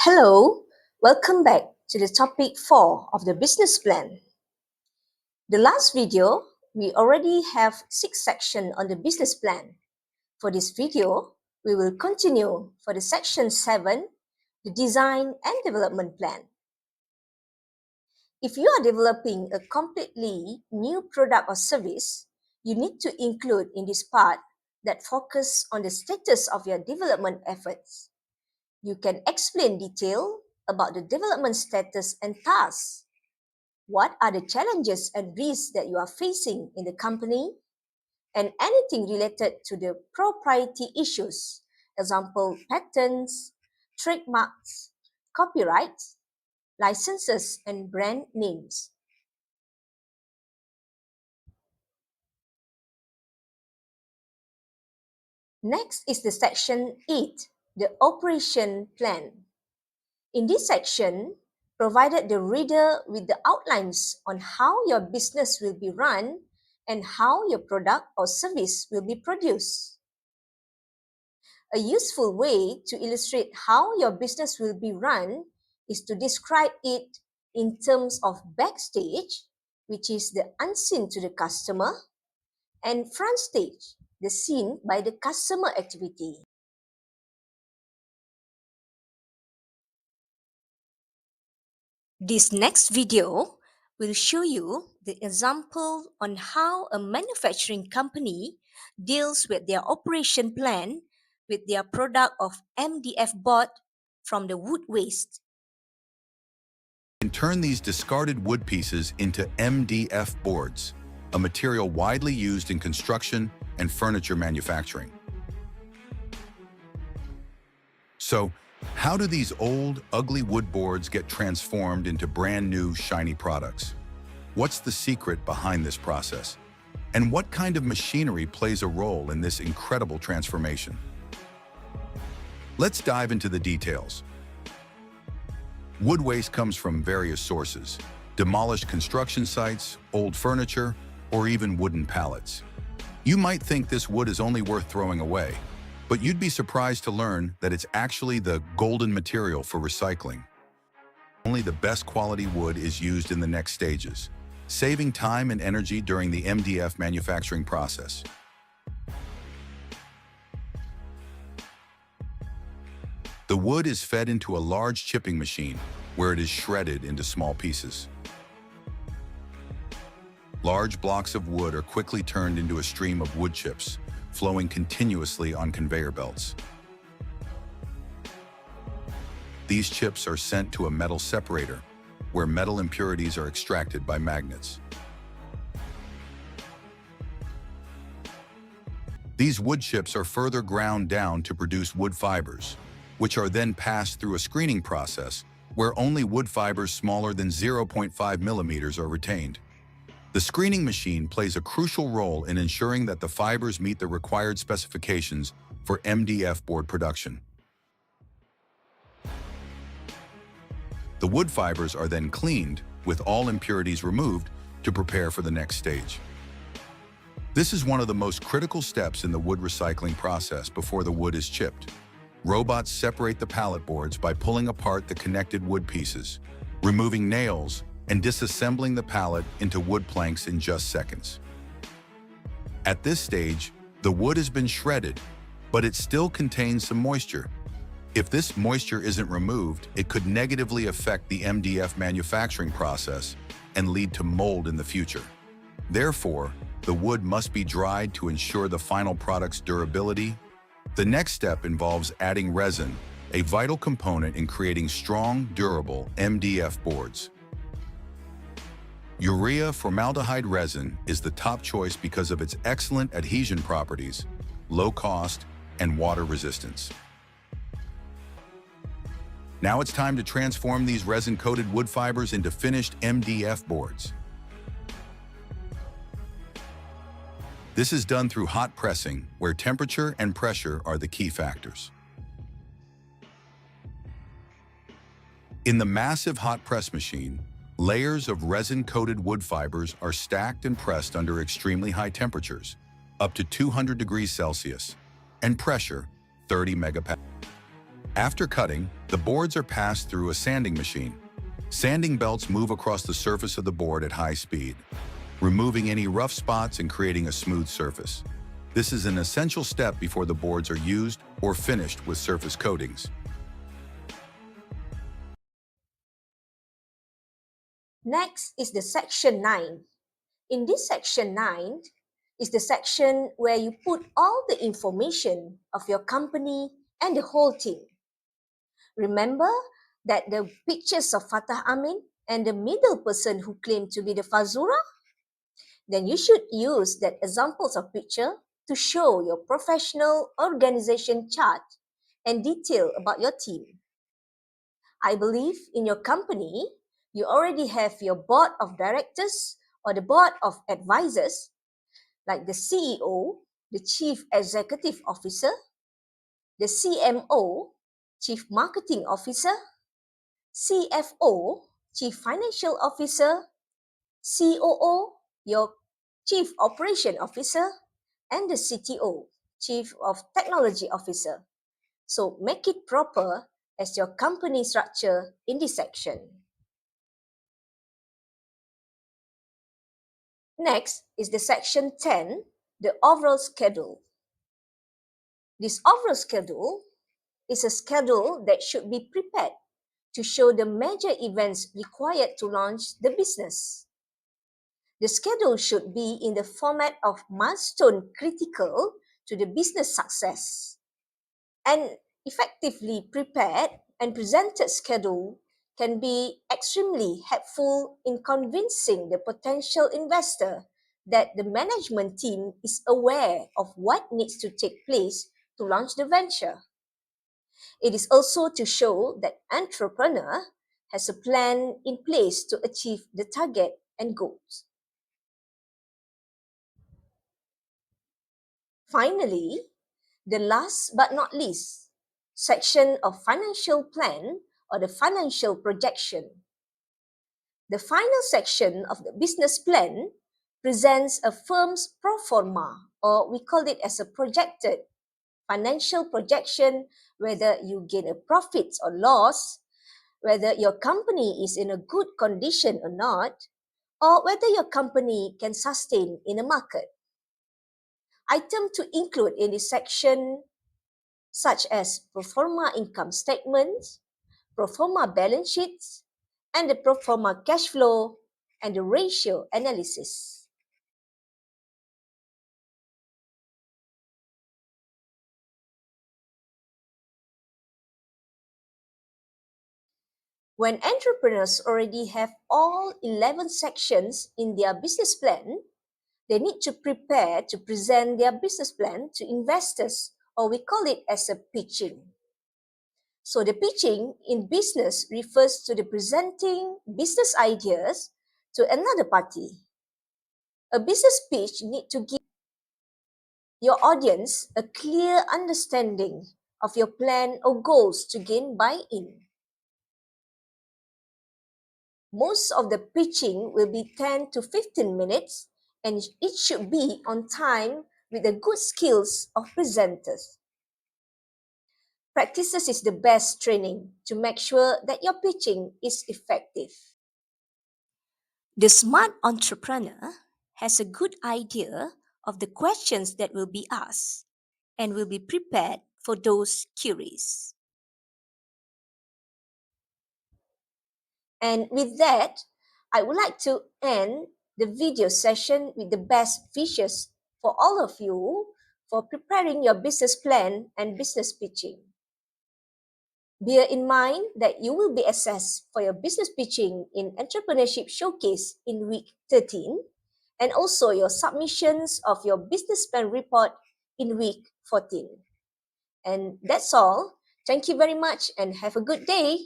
Hello, welcome back to the topic 4 of the business plan. The last video, we already have 6 sections on the business plan. For this video, we will continue for the section 7, the design and development plan. If you are developing a completely new product or service, you need to include in this part that focus on the status of your development efforts. You can explain detail about the development status and tasks. What are the challenges and risks that you are facing in the company? And anything related to the propriety issues, example, patents, trademarks, copyrights, licenses, and brand names. Next is the section 8, the operation plan. In this section, provided the reader with the outlines on how your business will be run and how your product or service will be produced. A useful way to illustrate how your business will be run is to describe it in terms of backstage, which is the unseen to the customer, and front stage, the seen by the customer activity. This next video will show you the example on how a manufacturing company deals with their operation plan with their product of MDF board from the wood waste. And turn these discarded wood pieces into MDF boards, a material widely used in construction and furniture manufacturing. So, how do these old, ugly wood boards get transformed into brand new, shiny products? What's the secret behind this process? And what kind of machinery plays a role in this incredible transformation? Let's dive into the details. Wood waste comes from various sources: demolished construction sites, old furniture, or even wooden pallets. You might think this wood is only worth throwing away, but you'd be surprised to learn that it's actually the golden material for recycling. Only the best quality wood is used in the next stages, saving time and energy during the MDF manufacturing process. The wood is fed into a large chipping machine, where it is shredded into small pieces. Large blocks of wood are quickly turned into a stream of wood chips, flowing continuously on conveyor belts. These chips are sent to a metal separator, where metal impurities are extracted by magnets. These wood chips are further ground down to produce wood fibers, which are then passed through a screening process where only wood fibers smaller than 0.5 millimeters are retained. The screening machine plays a crucial role in ensuring that the fibers meet the required specifications for MDF board production. The wood fibers are then cleaned, with all impurities removed, to prepare for the next stage. This is one of the most critical steps in the wood recycling process before the wood is chipped. Robots separate the pallet boards by pulling apart the connected wood pieces, removing nails, and disassembling the pallet into wood planks in just seconds. At this stage, the wood has been shredded, but it still contains some moisture. If this moisture isn't removed, it could negatively affect the MDF manufacturing process and lead to mold in the future. Therefore, the wood must be dried to ensure the final product's durability. The next step involves adding resin, a vital component in creating strong, durable MDF boards. Urea formaldehyde resin is the top choice because of its excellent adhesion properties, low cost, and water resistance. Now it's time to transform these resin-coated wood fibers into finished MDF boards. This is done through hot pressing, where temperature and pressure are the key factors. In the massive hot press machine, layers of resin-coated wood fibers are stacked and pressed under extremely high temperatures, up to 200 degrees Celsius, and pressure, 30 megapascals. After cutting, the boards are passed through a sanding machine. Sanding belts move across the surface of the board at high speed, removing any rough spots and creating a smooth surface. This is an essential step before the boards are used or finished with surface coatings. Next is the section 9. In this section 9 is the section where you put all the information of your company and the whole team. Remember that the pictures of Fatah Amin and the middle person who claimed to be the Fazura? Then you should use that examples of picture to show your professional organization chart and detail about your team. I believe in your company, you already have your board of directors or the board of advisors, like the CEO, the Chief Executive Officer, the CMO, Chief Marketing Officer, CFO, Chief Financial Officer, COO, your Chief Operation Officer, and the CTO, Chief of Technology Officer. So make it proper as your company structure in this section. Next is the section 10, the overall schedule. This overall schedule is a schedule that should be prepared to show the major events required to launch the business. The schedule should be in the format of milestone critical to the business success. An effectively prepared and presented schedule can be extremely helpful in convincing the potential investor that the management team is aware of what needs to take place to launch the venture. It is also to show that entrepreneur has a plan in place to achieve the target and goals. Finally, the last but not least section of financial plan or the financial projection. The final section of the business plan presents a firm's pro forma, or we call it as a projected financial projection, whether you gain a profit or loss, whether your company is in a good condition or not, or whether your company can sustain in the market. Items to include in this section such as pro forma income statements, pro forma balance sheets, and the pro forma cash flow and the ratio analysis. When entrepreneurs already have all 11 sections in their business plan, they need to prepare to present their business plan to investors, or we call it as a pitching. So the pitching in business refers to the presenting business ideas to another party. A business pitch needs to give your audience a clear understanding of your plan or goals to gain buy-in. Most of the pitching will be 10 to 15 minutes and it should be on time with the good skills of presenters. Practices is the best training to make sure that your pitching is effective. The smart entrepreneur has a good idea of the questions that will be asked and will be prepared for those queries. And with that, I would like to end the video session with the best wishes for all of you for preparing your business plan and business pitching. Bear in mind that you will be assessed for your business pitching in Entrepreneurship Showcase in week 13 and also your submissions of your business plan report in week 14. And that's all. Thank you very much and have a good day.